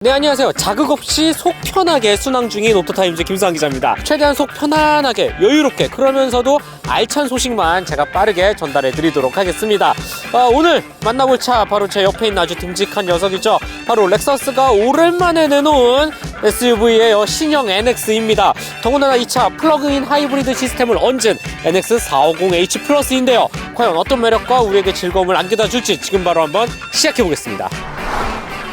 네, 안녕하세요. 자극 없이 속 편하게 순항 중인 오토타임즈 김수환 기자입니다. 최대한 속 편안하게 여유롭게 그러면서도 알찬 소식만 제가 빠르게 전달해 드리도록 하겠습니다. 오늘 만나볼 차 바로 제 옆에 있는 아주 듬직한 녀석이죠. 바로 렉서스가 오랜만에 내놓은 SUV예요. 신형 NX입니다. 더군다나 이 차 플러그인 하이브리드 시스템을 얹은 NX450H 플러스인데요. 과연 어떤 매력과 우리에게 즐거움을 안겨다 줄지 지금 바로 한번 시작해 보겠습니다.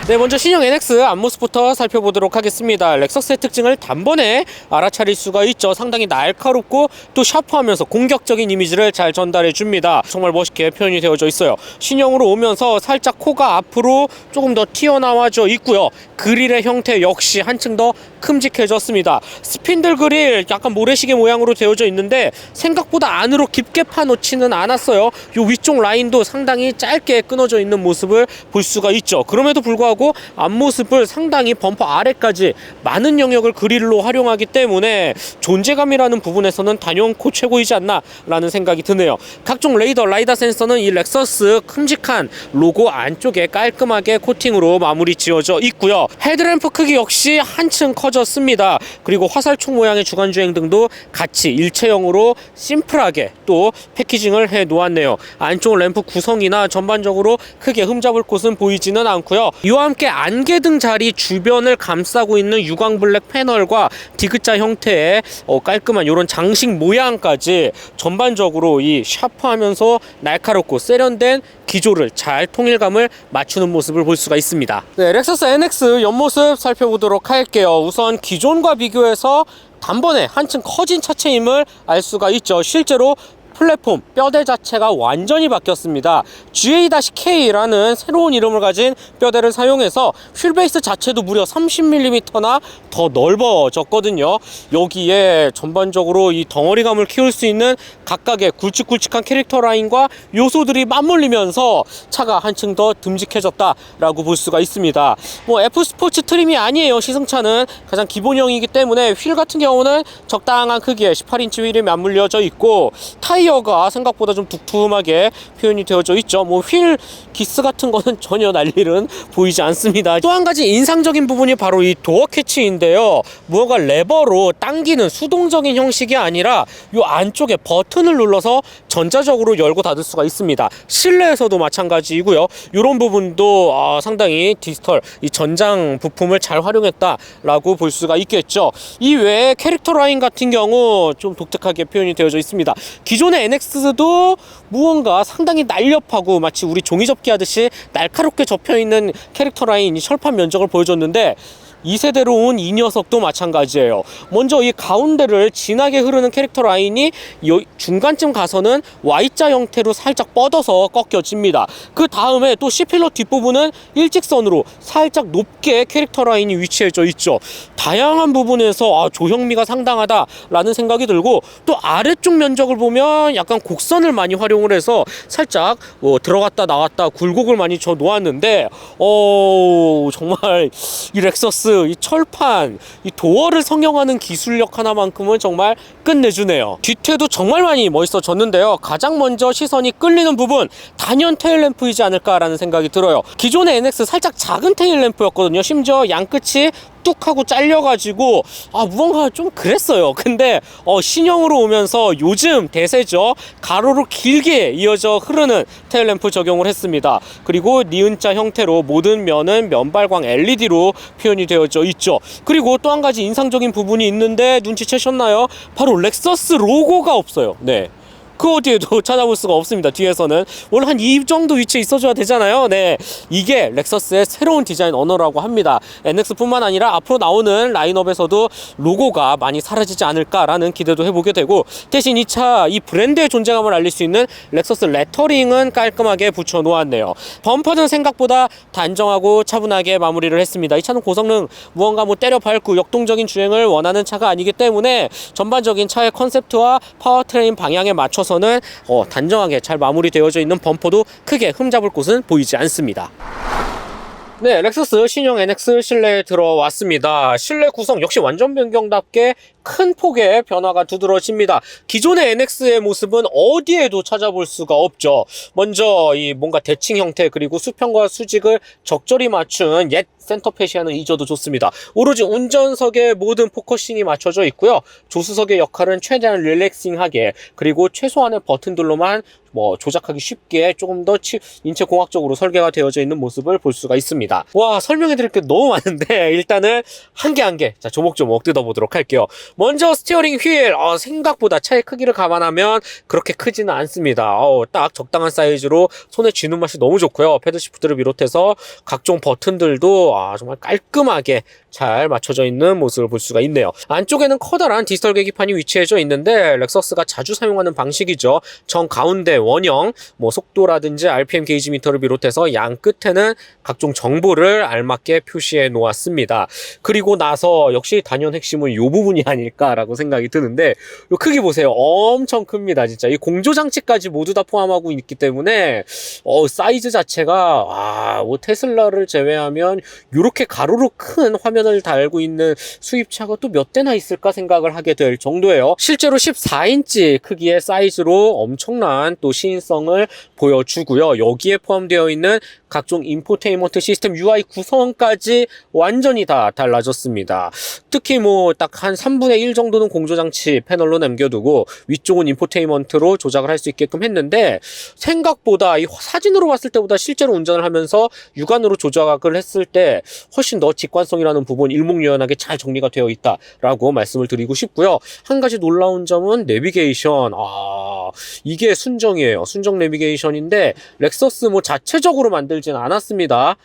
네, 먼저 신형 NX 앞모습부터 살펴보도록 하겠습니다. 렉서스의 특징을 단번에 알아차릴 수가 있죠. 상당히 날카롭고 또 샤프하면서 공격적인 이미지를 잘 전달해 줍니다. 정말 멋있게 표현이 되어져 있어요. 신형으로 오면서 살짝 코가 앞으로 조금 더 튀어나와져 있고요. 그릴의 형태 역시 한층 더 큼직해졌습니다. 스핀들 그릴 약간 모래시계 모양으로 되어져 있는데 생각보다 안으로 깊게 파놓지는 않았어요. 요 위쪽 라인도 상당히 짧게 끊어져 있는 모습을 볼 수가 있죠. 그럼에도 불구하고 앞모습을 상당히 범퍼 아래까지 많은 영역을 그릴로 활용하기 때문에 존재감이라는 부분에서는 단연코 최고이지 않나 라는 생각이 드네요. 각종 레이더, 라이다 센서는 이 렉서스 큼직한 로고 안쪽에 깔끔하게 코팅으로 마무리 지어져 있고요. 헤드램프 크기 역시 한층 커졌습니다. 그리고 화살촉 모양의 주간주행 등도 같이 일체형으로 심플하게 또 패키징을 해 놓았네요. 안쪽 램프 구성이나 전반적으로 크게 흠잡을 곳은 보이지는 않고요. 이와 함께 안개등 자리 주변을 감싸고 있는 유광블랙 패널과 디귿자 형태의 깔끔한 이런 장식 모양까지 전반적으로 이 샤프하면서 날카롭고 세련된 기조를 잘 통일감을 맞추는 모습을 볼 수가 있습니다. 네, 렉서스 NX 옆모습 살펴보도록 할게요. 우선 기존과 비교해서 단번에 한층 커진 차체임을 알 수가 있죠. 실제로 플랫폼, 뼈대 자체가 완전히 바뀌었습니다. GA-K라는 새로운 이름을 가진 뼈대를 사용해서 휠베이스 자체도 무려 30mm나 더 넓어졌거든요. 여기에 전반적으로 이 덩어리감을 키울 수 있는 각각의 굵직굵직한 캐릭터 라인과 요소들이 맞물리면서 차가 한층 더 듬직해졌다라고 볼 수가 있습니다. F스포츠 트림이 아니에요. 시승차는 가장 기본형이기 때문에 휠 같은 경우는 적당한 크기의 18인치 휠이 맞물려져 있고 타이어가 생각보다 좀 두툼하게 표현이 되어져 있죠. 휠 기스 같은 거는 전혀 날일은 보이지 않습니다. 또 한 가지 인상적인 부분이 바로 이 도어 캐치인데요. 무언가 레버로 당기는 수동적인 형식이 아니라 이 안쪽에 버튼을 눌러서 전자적으로 열고 닫을 수가 있습니다. 실내에서도 마찬가지이고요. 이런 부분도 상당히 디지털 이 전장 부품을 잘 활용했다라고 볼 수가 있겠죠. 이 외에 캐릭터 라인 같은 경우 좀 독특하게 표현이 되어져 있습니다. 기존의 NX도 무언가 상당히 날렵하고 마치 우리 종이접기 하듯이 날카롭게 접혀있는 캐릭터 라인이 철판 면적을 보여줬는데 2세대로 온 이 녀석도 마찬가지예요. 먼저 이 가운데를 진하게 흐르는 캐릭터 라인이 중간쯤 가서는 Y자 형태로 살짝 뻗어서 꺾여집니다. 그 다음에 또 C필러 뒷부분은 일직선으로 살짝 높게 캐릭터 라인이 위치해져 있죠. 다양한 부분에서 조형미가 상당하다라는 생각이 들고, 또 아래쪽 면적을 보면 약간 곡선을 많이 활용을 해서 살짝 들어갔다 나왔다 굴곡을 많이 줘 놓았는데 정말 이 렉서스 이 철판, 이 도어를 성형하는 기술력 하나만큼은 정말 끝내주네요. 뒤태도 정말 많이 멋있어졌는데요. 가장 먼저 시선이 끌리는 부분, 단연 테일램프이지 않을까라는 생각이 들어요. 기존의 NX 살짝 작은 테일램프였거든요. 심지어 양끝이 뚝 하고 잘려가지고 무언가 좀 그랬어요. 근데 신형으로 오면서 요즘 대세죠. 가로로 길게 이어져 흐르는 테일램프 적용을 했습니다. 그리고 니은자 형태로 모든 면은 면발광 LED로 표현이 되어져 있죠. 그리고 또 한 가지 인상적인 부분이 있는데 눈치채셨나요? 바로 렉서스 로고가 없어요. 네. 그 어디에도 찾아볼 수가 없습니다. 뒤에서는 원래 한 이 정도 위치에 있어줘야 되잖아요. 네, 이게 렉서스의 새로운 디자인 언어라고 합니다. NX뿐만 아니라 앞으로 나오는 라인업에서도 로고가 많이 사라지지 않을까라는 기대도 해보게 되고, 대신 이 차 이 브랜드의 존재감을 알릴 수 있는 렉서스 레터링은 깔끔하게 붙여 놓았네요. 범퍼는 생각보다 단정하고 차분하게 마무리를 했습니다. 이 차는 고성능, 무언가 때려 밟고 역동적인 주행을 원하는 차가 아니기 때문에 전반적인 차의 컨셉트와 파워트레인 방향에 맞춰 서는 단정하게 잘 마무리되어져 있는 범퍼도 크게 흠잡을 곳은 보이지 않습니다. 네, 렉서스 신형 NX 실내에 들어왔습니다. 실내 구성 역시 완전 변경답게 큰 폭의 변화가 두드러집니다. 기존의 NX의 모습은 어디에도 찾아볼 수가 없죠. 먼저 이 뭔가 대칭 형태 그리고 수평과 수직을 적절히 맞춘 옛 센터페시아는 잊어도 좋습니다. 오로지 운전석에 모든 포커싱이 맞춰져 있고요. 조수석의 역할은 최대한 릴렉싱하게 그리고 최소한의 버튼들로만 조작하기 쉽게 조금 더 인체 공학적으로 설계가 되어져 있는 모습을 볼 수가 있습니다. 와, 설명해 드릴 게 너무 많은데 일단은 한 개 한 개 조목조목 뜯어보도록 할게요. 먼저 스티어링 휠, 생각보다 차의 크기를 감안하면 그렇게 크지는 않습니다. 딱 적당한 사이즈로 손에 쥐는 맛이 너무 좋고요. 패드 시프트를 비롯해서 각종 버튼들도 정말 깔끔하게 잘 맞춰져 있는 모습을 볼 수가 있네요. 안쪽에는 커다란 디지털 계기판이 위치해져 있는데 렉서스가 자주 사용하는 방식이죠. 정 가운데 원형 속도라든지 RPM 게이지 미터를 비롯해서 양 끝에는 각종 정보를 알맞게 표시해 놓았습니다. 그리고 나서 역시 단연 핵심은 이 부분이 아닐까라고 생각이 드는데 이 크기 보세요. 엄청 큽니다. 진짜 이 공조 장치까지 모두 다 포함하고 있기 때문에 사이즈 자체가 테슬라를 제외하면 이렇게 가로로 큰 화면을 달고 있는 수입차가 또 몇 대나 있을까 생각을 하게 될 정도예요. 실제로 14인치 크기의 사이즈로 엄청난 또 시인성을 보여주고요. 여기에 포함되어 있는 각종 인포테인먼트 시스템 UI 구성까지 완전히 다 달라졌습니다. 특히 딱 한 3분의 1 정도는 공조장치 패널로 남겨두고 위쪽은 인포테인먼트로 조작을 할 수 있게끔 했는데 생각보다 이 사진으로 봤을 때보다 실제로 운전을 하면서 육안으로 조작을 했을 때 훨씬 더 직관성이라는 부분 일목요연하게 잘 정리가 되어 있다라고 말씀을 드리고 싶고요. 한 가지 놀라운 점은 내비게이션. 이게 순정이에요. 순정 내비게이션인데 렉서스 자체적으로 만들진 않았습니다.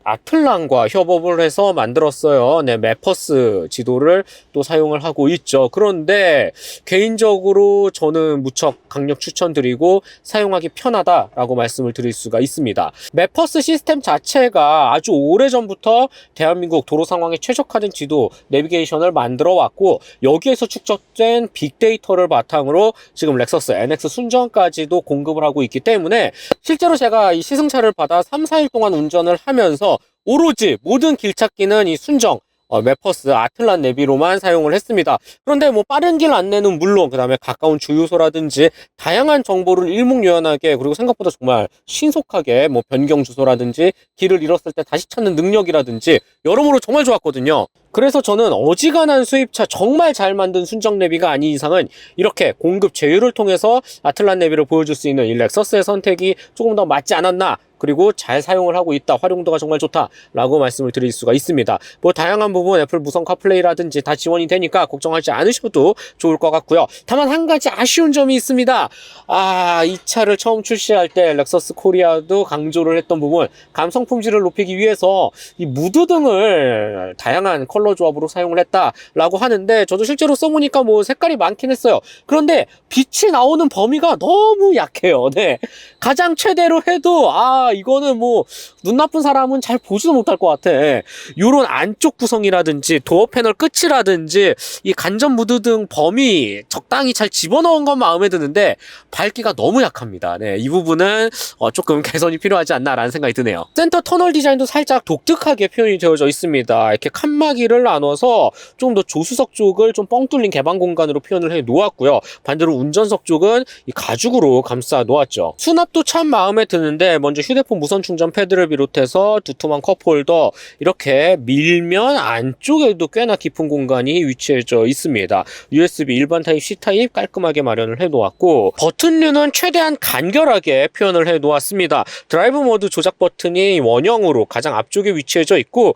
아틀란과 협업을 해서 만들었어요. 매퍼스 지도를 또 사용을 하고 있죠. 그런데 개인적으로 저는 무척 강력 추천드리고 사용하기 편하다라고 말씀을 드릴 수가 있습니다. 매퍼스 시스템 자체가 아주 오래전부터 대한민국 도로 상황에 최적화된 지도 내비게이션을 만들어 왔고 여기에서 축적된 빅데이터를 바탕으로 지금 렉서스 NX 순정까지도 공급을 하고 있기 때문에 실제로 제가 이 시승차를 받아 3, 4일 동안 운전을 하면서 오로지 모든 길찾기는 이 순정 매퍼스 아틀란 내비로만 사용을 했습니다. 그런데 빠른 길 안내는 물론 그 다음에 가까운 주유소라든지 다양한 정보를 일목요연하게 그리고 생각보다 정말 신속하게 변경 주소라든지 길을 잃었을 때 다시 찾는 능력이라든지 여러모로 정말 좋았거든요. 그래서 저는 어지간한 수입차 정말 잘 만든 순정 내비가 아닌 이상은 이렇게 공급 제휴를 통해서 아틀란 내비를 보여줄 수 있는 이 렉서스의 선택이 조금 더 맞지 않았나, 그리고 잘 사용을 하고 있다, 활용도가 정말 좋다라고 말씀을 드릴 수가 있습니다. 다양한 부분 애플 무선 카플레이라든지 다 지원이 되니까 걱정하지 않으셔도 좋을 것 같고요. 다만 한 가지 아쉬운 점이 있습니다. 이 차를 처음 출시할 때 렉서스 코리아도 강조를 했던 부분, 감성 품질을 높이기 위해서 이 무드등을 다양한 컬러 조합으로 사용을 했다라고 하는데 저도 실제로 써보니까 색깔이 많긴 했어요. 그런데 빛이 나오는 범위가 너무 약해요. 가장 최대로 해도 이거는 눈 나쁜 사람은 잘 보지도 못할 것 같아. 요런 안쪽 구성이라든지 도어 패널 끝이라든지 이 간접 무드등 범위 적당히 잘 집어넣은 건 마음에 드는데 밝기가 너무 약합니다. 이 부분은 조금 개선이 필요하지 않나라는 생각이 드네요. 센터 터널 디자인도 살짝 독특하게 표현이 되어져 있습니다. 이렇게 칸막이를 나눠서 좀 더 조수석 쪽을 좀 뻥 뚫린 개방 공간으로 표현을 해 놓았고요. 반대로 운전석 쪽은 이 가죽으로 감싸 놓았죠. 수납도 참 마음에 드는데 먼저 휴대폰 무선 충전 패드를 비롯해서 두툼한 컵홀더, 이렇게 밀면 안쪽에도 꽤나 깊은 공간이 위치해져 있습니다. USB 일반 타입 C 타입 깔끔하게 마련을 해 놓았고 버튼류는 최대한 간결하게 표현을 해 놓았습니다. 드라이브 모드 조작 버튼이 원형으로 가장 앞쪽에 위치해져 있고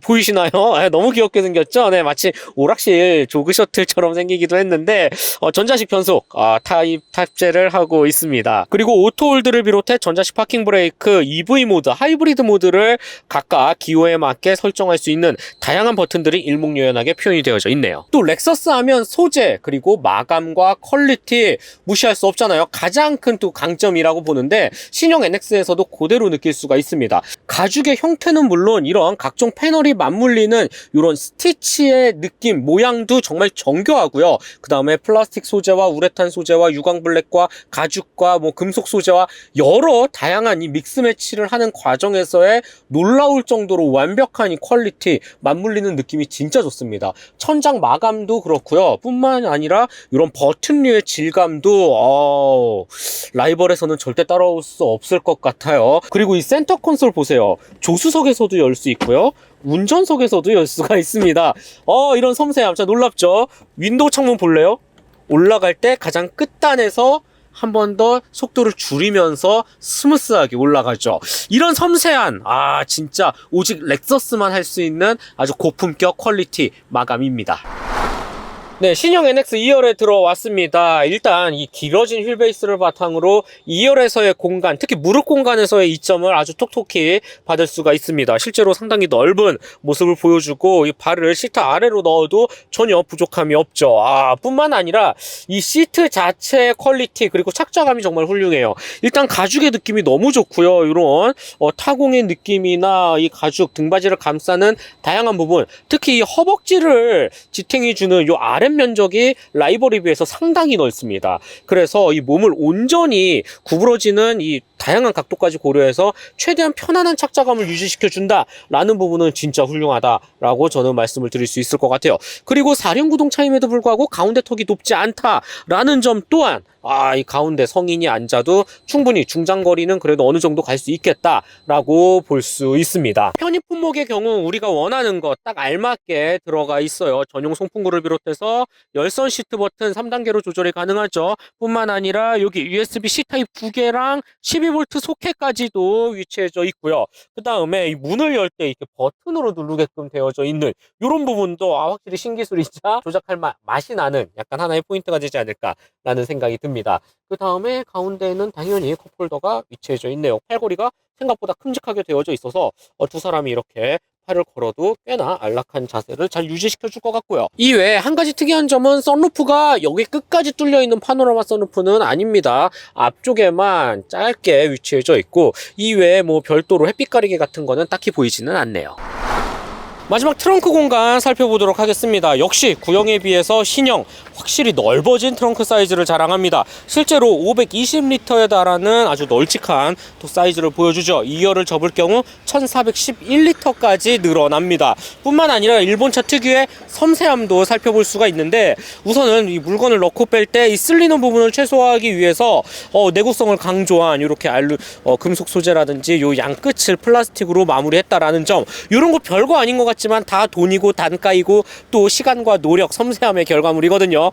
보이시나요? 너무 귀엽게 생겼죠? 마치 오락실 조그 셔틀처럼 생기기도 했는데 전자식 변속 타입 탑재를 하고 있습니다. 그리고 오토홀드를 비롯해 전자식 파킹 브레이크, EV 모드, 하이브리드 모드를 각각 기호에 맞게 설정할 수 있는 다양한 버튼들이 일목요연하게 표현이 되어져 있네요. 또 렉서스 하면 소재 그리고 마감과 퀄리티 무시할 수 없잖아요. 가장 큰 또 강점이라고 보는데 신형 NX에서도 그대로 느낄 수가 있습니다. 가죽의 형태는 물론 이런 각종 패널이 털이 맞물리는 이런 스티치의 느낌, 모양도 정말 정교하고요. 그 다음에 플라스틱 소재와 우레탄 소재와 유광 블랙과 가죽과 뭐 금속 소재와 여러 다양한 이 믹스 매치를 하는 과정에서의 놀라울 정도로 완벽한 이 퀄리티, 맞물리는 느낌이 진짜 좋습니다. 천장 마감도 그렇고요. 뿐만 아니라 이런 버튼류의 질감도 라이벌에서는 절대 따라올 수 없을 것 같아요. 그리고 이 센터 콘솔 보세요. 조수석에서도 열 수 있고요. 운전석에서도 열 수가 있습니다. 이런 섬세함 진짜 놀랍죠? 윈도우 창문 볼래요? 올라갈 때 가장 끝단에서 한 번 더 속도를 줄이면서 스무스하게 올라가죠. 이런 섬세한 진짜 오직 렉서스만 할 수 있는 아주 고품격 퀄리티 마감입니다. 네, 신형 NX 2열에 들어왔습니다. 일단 이 길어진 휠베이스를 바탕으로 2열에서의 공간, 특히 무릎 공간에서의 이점을 아주 톡톡히 받을 수가 있습니다. 실제로 상당히 넓은 모습을 보여주고 이 발을 시트 아래로 넣어도 전혀 부족함이 없죠. 뿐만 아니라 이 시트 자체의 퀄리티 그리고 착자감이 정말 훌륭해요. 일단 가죽의 느낌이 너무 좋고요. 이런 타공의 느낌이나 이 가죽 등받이를 감싸는 다양한 부분, 특히 이 허벅지를 지탱해주는 이 아랫 면적이 라이벌에 비해서 상당히 넓습니다. 그래서 이 몸을 온전히 구부러지는 이 다양한 각도까지 고려해서 최대한 편안한 착자감을 유지시켜준다 라는 부분은 진짜 훌륭하다라고 저는 말씀을 드릴 수 있을 것 같아요. 그리고 4륜 구동 차임에도 불구하고 가운데 턱이 높지 않다라는 점 또한 이 가운데 성인이 앉아도 충분히 중장거리는 그래도 어느 정도 갈 수 있겠다라고 볼 수 있습니다. 편의 품목의 경우 우리가 원하는 것 딱 알맞게 들어가 있어요. 전용 송풍구를 비롯해서 열선 시트 버튼 3단계로 조절이 가능하죠. 뿐만 아니라 여기 USB-C 타입 2개랑 12V 소켓까지도 위치해져 있고요. 그 다음에 이 문을 열 때 이렇게 버튼으로 누르게끔 되어져 있는 이런 부분도 확실히 신기술이자 조작할 맛이 나는 약간 하나의 포인트가 되지 않을까라는 생각이 듭니다. 그 다음에 가운데에는 당연히 컵홀더가 위치해져 있네요. 팔걸이가 생각보다 큼직하게 되어져 있어서 두 사람이 이렇게 팔을 걸어도 꽤나 안락한 자세를 잘 유지시켜 줄 것 같고요. 이외에 한 가지 특이한 점은 선루프가 여기 끝까지 뚫려 있는 파노라마 선루프는 아닙니다. 앞쪽에만 짧게 위치해져 있고 이외에 뭐 별도로 햇빛 가리개 같은 거는 딱히 보이지는 않네요. 마지막 트렁크 공간 살펴보도록 하겠습니다. 역시 구형에 비해서 신형 확실히 넓어진 트렁크 사이즈를 자랑합니다. 실제로 520리터에 달하는 아주 널찍한 사이즈를 보여주죠. 2열을 접을 경우 1411리터까지 늘어납니다. 뿐만 아니라 일본차 특유의 섬세함도 살펴볼 수가 있는데 우선은 이 물건을 넣고 뺄 때 이 쓸리는 부분을 최소화하기 위해서 내구성을 강조한 이렇게 금속 소재라든지 요 양끝을 플라스틱으로 마무리했다라는 점, 이런 거 별거 아닌 것 같지만 다 돈이고 단가이고 또 시간과 노력, 섬세함의 결과물이거든요.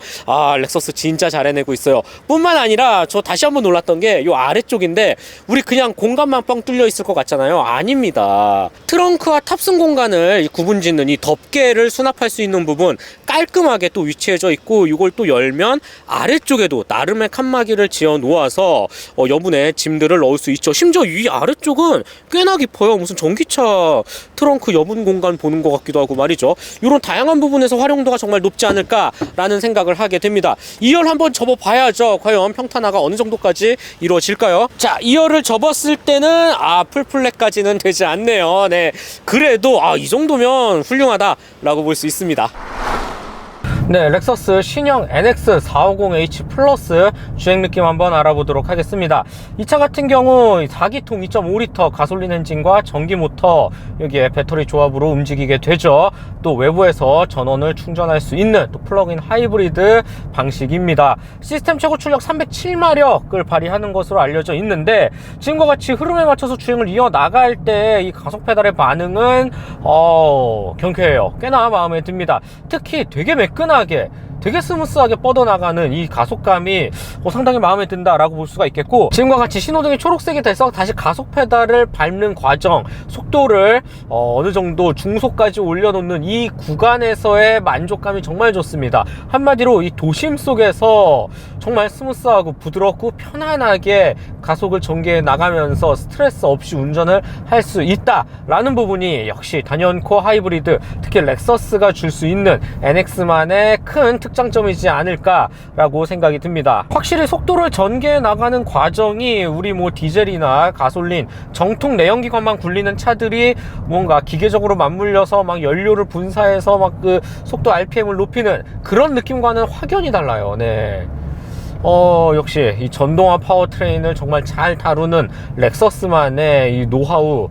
렉서스 진짜 잘 해내고 있어요. 뿐만 아니라 저 다시 한번 놀랐던 게 요 아래쪽인데 우리 그냥 공간만 뻥 뚫려 있을 것 같잖아요. 아닙니다. 트렁크와 탑승 공간을 구분짓는 이 덮개를 수납할 수 있는 부분 깔끔하게 또 위치해져 있고 이걸 또 열면 아래쪽에도 나름의 칸막이를 지어 놓아서 여분의 짐들을 넣을 수 있죠. 심지어 이 아래쪽은 꽤나 깊어요. 무슨 전기차 트렁크 여분 공간 보는 것 같기도 하고 말이죠. 이런 다양한 부분에서 활용도가 정말 높지 않을까라는 생각을 하게 됩니다. 2열 한번 접어봐야죠. 과연 평탄화가 어느 정도까지 이루어질까요? 자, 2열을 접었을 때는 풀플랫까지는 되지 않네요. 네, 그래도 이 정도면 훌륭하다라고 볼 수 있습니다. 네, 렉서스 신형 NX 450H 플러스 주행 느낌 한번 알아보도록 하겠습니다. 이 차 같은 경우 4기통 2.5리터 가솔린 엔진과 전기 모터, 여기에 배터리 조합으로 움직이게 되죠. 또 외부에서 전원을 충전할 수 있는 또 플러그인 하이브리드 방식입니다. 시스템 최고 출력 307마력을 발휘하는 것으로 알려져 있는데 지금과 같이 흐름에 맞춰서 주행을 이어나갈 때 이 가속 페달의 반응은 경쾌해요. 꽤나 마음에 듭니다. 특히 되게 매끈하게, 되게 스무스하게 뻗어나가는 이 가속감이 상당히 마음에 든다라고 볼 수가 있겠고, 지금과 같이 신호등이 초록색이 돼서 다시 가속 페달을 밟는 과정, 속도를 어느 정도 중속까지 올려놓는 이 구간에서의 만족감이 정말 좋습니다. 한마디로 이 도심 속에서 정말 스무스하고 부드럽고 편안하게 가속을 전개해 나가면서 스트레스 없이 운전을 할 수 있다라는 부분이 역시 단연코 하이브리드, 특히 렉서스가 줄 수 있는 NX만의 큰 특장점이지 않을까라고 생각이 듭니다. 확실히 속도를 전개해 나가는 과정이 우리 뭐 디젤이나 가솔린, 정통 내연기관만 굴리는 차들이 뭔가 기계적으로 맞물려서 막 연료를 분사해서 막 그 속도 RPM을 높이는 그런 느낌과는 확연히 달라요. 네. 역시 이 전동화 파워트레인을 정말 잘 다루는 렉서스만의 이 노하우,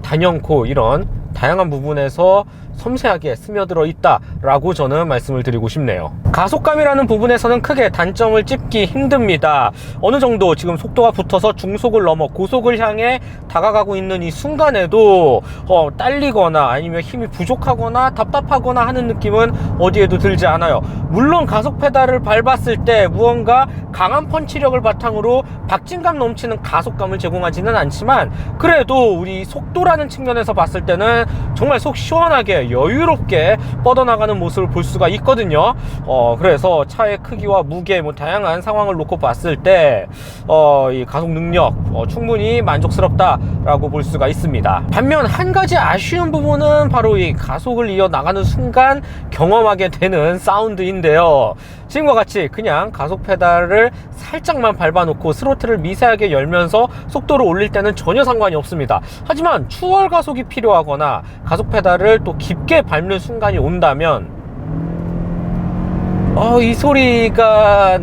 단연코 이런 다양한 부분에서 섬세하게 스며들어 있다라고 저는 말씀을 드리고 싶네요. 가속감이라는 부분에서는 크게 단점을 찝기 힘듭니다. 어느 정도 지금 속도가 붙어서 중속을 넘어 고속을 향해 다가가고 있는 이 순간에도 딸리거나 아니면 힘이 부족하거나 답답하거나 하는 느낌은 어디에도 들지 않아요. 물론 가속 페달을 밟았을 때 무언가 강한 펀치력을 바탕으로 박진감 넘치는 가속감을 제공하지는 않지만, 그래도 우리 속도라는 측면에서 봤을 때는 정말 속 시원하게 여유롭게 뻗어나가는 모습을 볼 수가 있거든요. 그래서 차의 크기와 무게, 뭐 다양한 상황을 놓고 봤을 때 이 가속 능력 충분히 만족스럽다라고 볼 수가 있습니다. 반면 한 가지 아쉬운 부분은 바로 이 가속을 이어 나가는 순간 경험하게 되는 사운드인데요. 지금과 같이 그냥 가속 페달을 살짝만 밟아놓고 스로틀을 미세하게 열면서 속도를 올릴 때는 전혀 상관이 없습니다. 하지만 추월 가속이 필요하거나 가속 페달을 또 깊게 밟는 순간이 온다면 이 소리가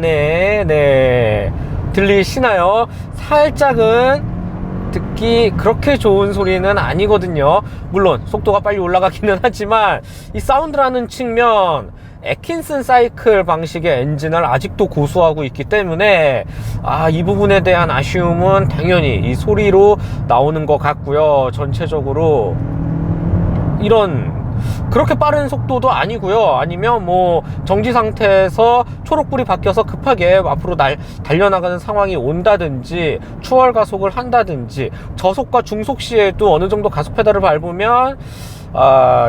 들리시나요? 살짝은 듣기 그렇게 좋은 소리는 아니거든요. 물론 속도가 빨리 올라가기는 하지만 이 사운드라는 측면, 애킨슨 사이클 방식의 엔진을 아직도 고수하고 있기 때문에 이 부분에 대한 아쉬움은 당연히 이 소리로 나오는 것 같고요. 전체적으로 이런 그렇게 빠른 속도도 아니고요. 아니면 뭐 정지 상태에서 초록불이 바뀌어서 급하게 앞으로 달려나가는 상황이 온다든지 추월 가속을 한다든지 저속과 중속 시에도 어느 정도 가속 페달을 밟으면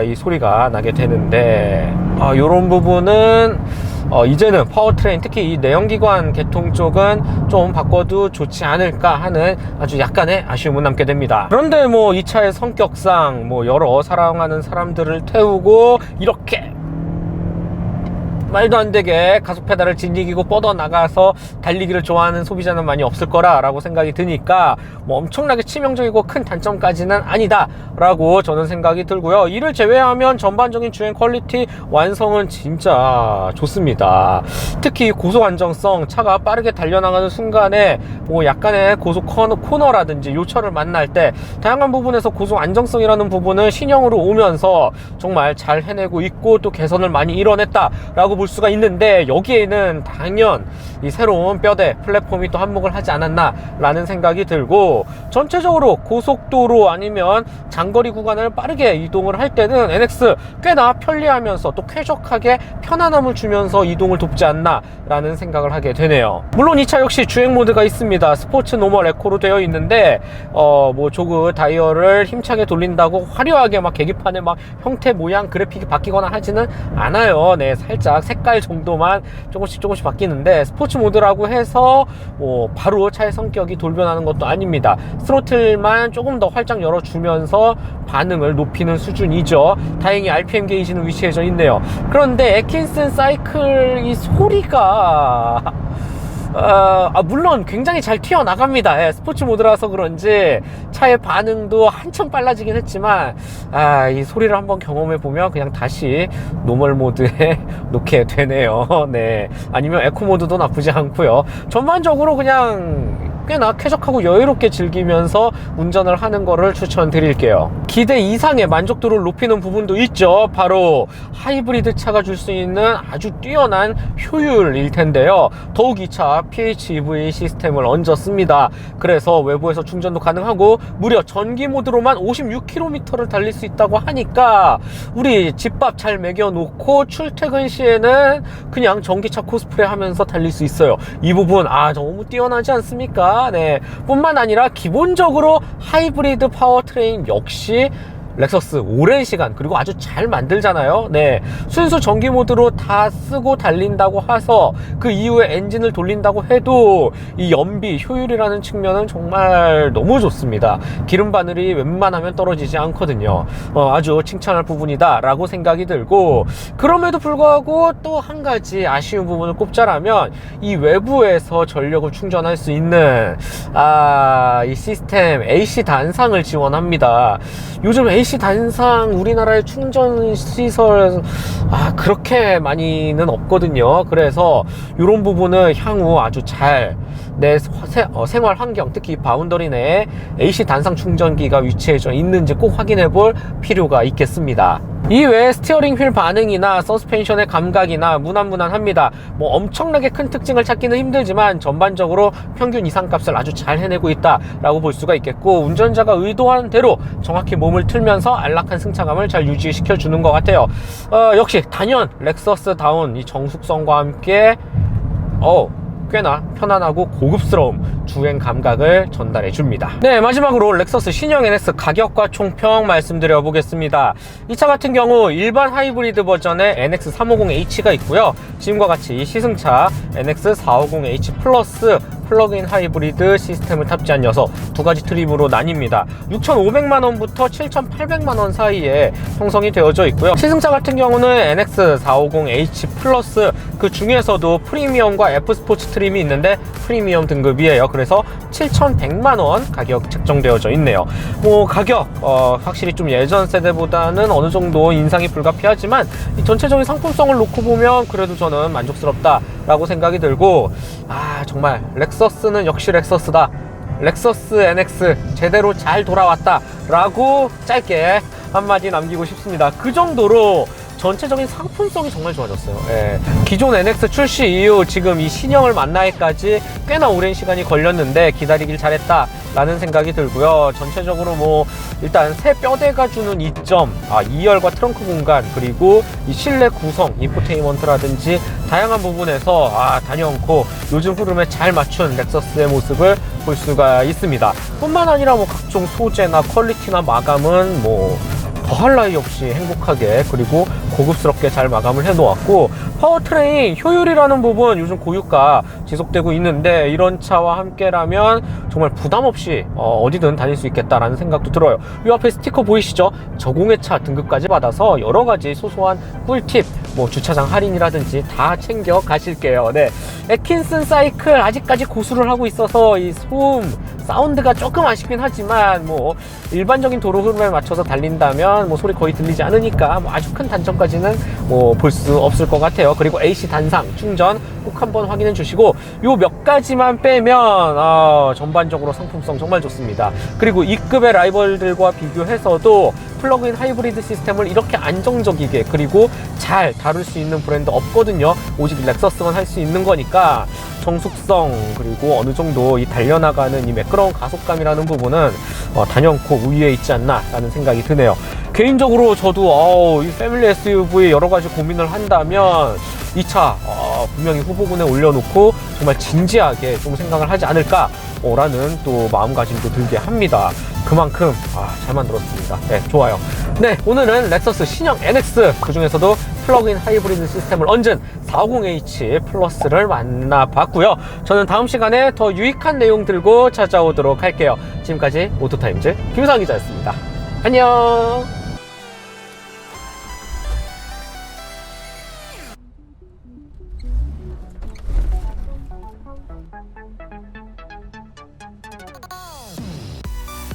이 소리가 나게 되는데, 요런 부분은 이제는 파워트레인, 특히 이 내연기관 계통 쪽은 좀 바꿔도 좋지 않을까 하는 아주 약간의 아쉬움은 남게 됩니다. 그런데 뭐 이 차의 성격상 뭐 여러 사랑하는 사람들을 태우고 이렇게 말도 안 되게 가속 페달을 진이기고 뻗어 나가서 달리기를 좋아하는 소비자는 많이 없을 거라고 생각이 드니까 뭐 엄청나게 치명적이고 큰 단점까지는 아니다 라고 저는 생각이 들고요. 이를 제외하면 전반적인 주행 퀄리티 완성은 진짜 좋습니다. 특히 고속 안정성, 차가 빠르게 달려나가는 순간에 뭐 약간의 고속 코너라든지 요철을 만날 때 다양한 부분에서 고속 안정성이라는 부분은 신형으로 오면서 정말 잘 해내고 있고 또 개선을 많이 이뤄냈다 라고 볼 수가 있는데, 여기에는 당연 이 새로운 뼈대 플랫폼이 또 한몫을 하지 않았나 라는 생각이 들고, 전체적으로 고속도로 아니면 장거리 구간을 빠르게 이동을 할 때는 NX 꽤나 편리하면서 또 쾌적하게 편안함을 주면서 이동을 돕지 않나 라는 생각을 하게 되네요. 물론 이 차 역시 주행 모드가 있습니다. 스포츠, 노멀, 에코로 되어 있는데 뭐 조그 다이얼을 힘차게 돌린다고 화려하게 막 계기판에 막 형태, 모양, 그래픽이 바뀌거나 하지는 않아요. 살짝 색깔 정도만 조금씩 바뀌는데, 스포츠 모드라고 해서 바로 차의 성격이 돌변하는 것도 아닙니다. 스로틀만 조금 더 활짝 열어주면서 반응을 높이는 수준이죠. 다행히 RPM 게이지는 위치해져 있네요. 그런데 애킨슨 사이클 이 소리가 물론 굉장히 잘 튀어나갑니다. 스포츠 모드라서 그런지 차의 반응도 한참 빨라지긴 했지만 이 소리를 한번 경험해 보면 그냥 다시 노멀 모드에 놓게 되네요. 아니면 에코 모드도 나쁘지 않고요. 전반적으로 그냥 꽤나 쾌적하고 여유롭게 즐기면서 운전을 하는 거를 추천드릴게요. 기대 이상의 만족도를 높이는 부분도 있죠. 바로 하이브리드 차가 줄 수 있는 아주 뛰어난 효율일 텐데요. 더욱 이 차 PHEV 시스템을 얹었습니다. 그래서 외부에서 충전도 가능하고 무려 전기 모드로만 56km를 달릴 수 있다고 하니까 우리 집밥 잘 먹여놓고 출퇴근 시에는 그냥 전기차 코스프레 하면서 달릴 수 있어요. 이 부분 너무 뛰어나지 않습니까? 뿐만 아니라 기본적으로 하이브리드 파워트레인 역시 렉서스 오랜 시간 그리고 아주 잘 만들잖아요. 네, 순수 전기 모드로 다 쓰고 달린다고 해서 그 이후에 엔진을 돌린다고 해도 이 연비 효율이라는 측면은 정말 너무 좋습니다. 기름 바늘이 웬만하면 떨어지지 않거든요. 아주 칭찬할 부분이다 라고 생각이 들고, 그럼에도 불구하고 또 한 가지 아쉬운 부분을 꼽자라면 이 외부에서 전력을 충전할 수 있는 이 시스템 AC 단상을 지원합니다. 요즘 AC 단상 우리나라의 충전 시설 그렇게 많이는 없거든요. 그래서 이런 부분은 향후 아주 잘 내 생활 환경, 특히 바운더리 내에 AC 단상 충전기가 위치해져 있는지 꼭 확인해 볼 필요가 있겠습니다. 이외에 스티어링 휠 반응이나 서스펜션의 감각이나 무난무난합니다. 뭐 엄청나게 큰 특징을 찾기는 힘들지만 전반적으로 평균 이상값을 아주 잘 해내고 있다라고 볼 수가 있겠고, 운전자가 의도한 대로 정확히 몸을 틀면서 안락한 승차감을 잘 유지시켜 주는 것 같아요. 역시 단연 렉서스다운 이 정숙성과 함께 꽤나 편안하고 고급스러운 주행 감각을 전달해 줍니다. 네, 마지막으로 렉서스 신형 NX 가격과 총평 말씀드려 보겠습니다. 이 차 같은 경우 일반 하이브리드 버전의 NX350H가 있고요. 지금과 같이 시승차 NX450H 플러스 플러그인 하이브리드 시스템을 탑재한 녀석 두 가지 트림으로 나뉩니다. 6,500만원부터 7,800만원 사이에 형성이 되어져 있고요. 시승차 같은 경우는 NX450H 플러스 그 중에서도 프리미엄과 F스포츠 트림이 있는데 프리미엄 등급이에요. 그래서 7,100만원 가격 책정되어져 있네요. 뭐 가격 확실히 좀 예전 세대보다는 어느 정도 인상이 불가피하지만 이 전체적인 상품성을 놓고 보면 그래도 저는 만족스럽다 라고 생각이 들고, 정말 렉서스는 역시 렉서스다, 렉서스 NX 제대로 잘 돌아왔다 라고 짧게 한마디 남기고 싶습니다. 그 정도로 전체적인 상품성이 정말 좋아졌어요. 기존 NX 출시 이후 지금 이 신형을 만나기까지 꽤나 오랜 시간이 걸렸는데 기다리길 잘했다 라는 생각이 들고요. 전체적으로 뭐 일단 새 뼈대가 주는 이점, 2열과 트렁크 공간, 그리고 이 실내 구성, 인포테인먼트라든지 다양한 부분에서 단연코 요즘 흐름에 잘 맞춘 렉서스의 모습을 볼 수가 있습니다. 뿐만 아니라 뭐 각종 소재나 퀄리티나 마감은 뭐 더할 나위 없이 행복하게 그리고 고급스럽게 잘 마감을 해 놓았고, 파워트레인 효율이라는 부분 요즘 고유가 지속되고 있는데 이런 차와 함께라면 정말 부담 없이 어디든 다닐 수 있겠다라는 생각도 들어요. 이 앞에 스티커 보이시죠? 저공해 차 등급까지 받아서 여러 가지 소소한 꿀팁, 뭐 주차장 할인이라든지 다 챙겨 가실게요. 네, 애킨슨 사이클 아직까지 고수를 하고 있어서 이 소음 사운드가 조금 아쉽긴 하지만 뭐 일반적인 도로 흐름에 맞춰서 달린다면 뭐 소리 거의 들리지 않으니까 뭐 아주 큰 단점까지는 뭐 볼 수 없을 것 같아요. 그리고 AC 단상 충전 꼭 한번 확인해 주시고, 요 몇 가지만 빼면 전반적으로 상품성 정말 좋습니다. 그리고 E급의 라이벌들과 비교해서도 플러그인 하이브리드 시스템을 이렇게 안정적이게 그리고 잘 다룰 수 있는 브랜드 없거든요. 오직 렉서스만 할 수 있는 거니까 정숙성 그리고 어느 정도 이 달려나가는 이 매끄러운 가속감이라는 부분은 단연코 우위에 있지 않나 라는 생각이 드네요. 개인적으로 저도 이 패밀리 SUV 여러 가지 고민을 한다면 이 차 분명히 후보군에 올려놓고 정말 진지하게 좀 생각을 하지 않을까 라는 또 마음가짐도 들게 합니다. 그만큼 잘 만들었습니다. 네, 좋아요. 네, 오늘은 렉서스 신형 NX, 그 중에서도 플러그인 하이브리드 시스템을 얹은 450H 플러스를 만나봤고요. 저는 다음 시간에 더 유익한 내용 들고 찾아오도록 할게요. 지금까지 오토타임즈 김상 기자였습니다. 안녕.